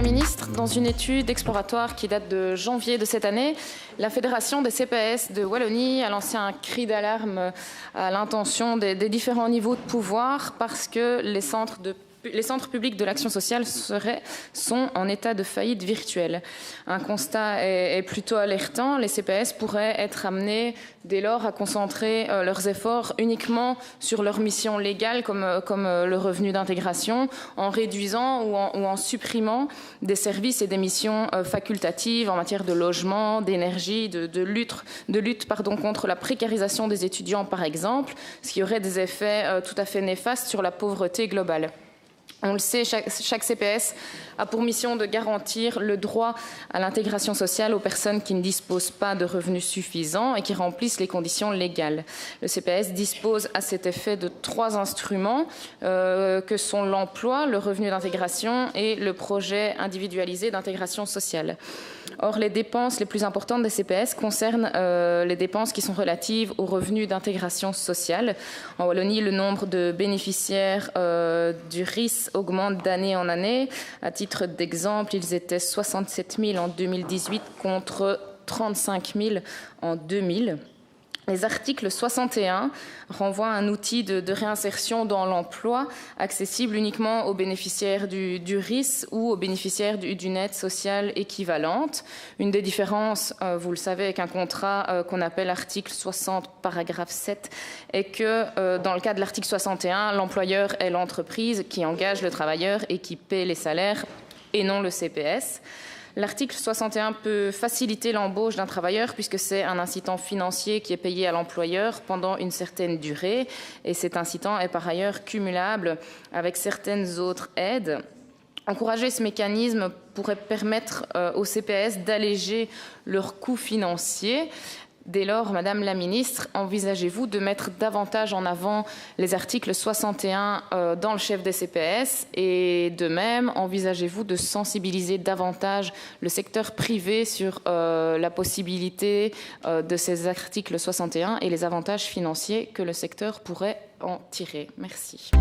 la ministre, dans une étude exploratoire qui date de janvier de cette année, la Fédération des CPS de Wallonie a lancé un cri d'alarme à l'intention des différents niveaux de pouvoir parce que les centres publics de l'action sociale sont en état de faillite virtuelle. Un constat est plutôt alertant. Les CPS pourraient être amenés dès lors à concentrer leurs efforts uniquement sur leur mission légale comme le revenu d'intégration, en réduisant ou en supprimant des services et des missions facultatives en matière de logement, d'énergie, de lutte contre la précarisation des étudiants par exemple, ce qui aurait des effets tout à fait néfastes sur la pauvreté globale. On le sait, chaque CPS a pour mission de garantir le droit à l'intégration sociale aux personnes qui ne disposent pas de revenus suffisants et qui remplissent les conditions légales. Le CPS dispose à cet effet de 3 instruments que sont l'emploi, le revenu d'intégration et le projet individualisé d'intégration sociale. Or, les dépenses les plus importantes des CPS concernent les dépenses qui sont relatives aux revenus d'intégration sociale. En Wallonie, le nombre de bénéficiaires du RIS augmente d'année en année. À titre d'exemple, ils étaient 67 000 en 2018 contre 35 000 en 2000. Les articles 61 renvoient à un outil de réinsertion dans l'emploi accessible uniquement aux bénéficiaires du RIS ou aux bénéficiaires d'une aide sociale équivalente. Une des différences, vous le savez, avec un contrat qu'on appelle article 60, paragraphe 7, est que dans le cas de l'article 61, l'employeur est l'entreprise qui engage le travailleur et qui paie les salaires et non le CPS. L'article 61 peut faciliter l'embauche d'un travailleur puisque c'est un incitant financier qui est payé à l'employeur pendant une certaine durée et cet incitant est par ailleurs cumulable avec certaines autres aides. Encourager ce mécanisme pourrait permettre aux CPS d'alléger leurs coûts financiers. Dès lors, Madame la Ministre, envisagez-vous de mettre davantage en avant les articles 61 dans le chef des CPS et de même, envisagez-vous de sensibiliser davantage le secteur privé sur la possibilité de ces articles 61 et les avantages financiers que le secteur pourrait en tirer? Merci.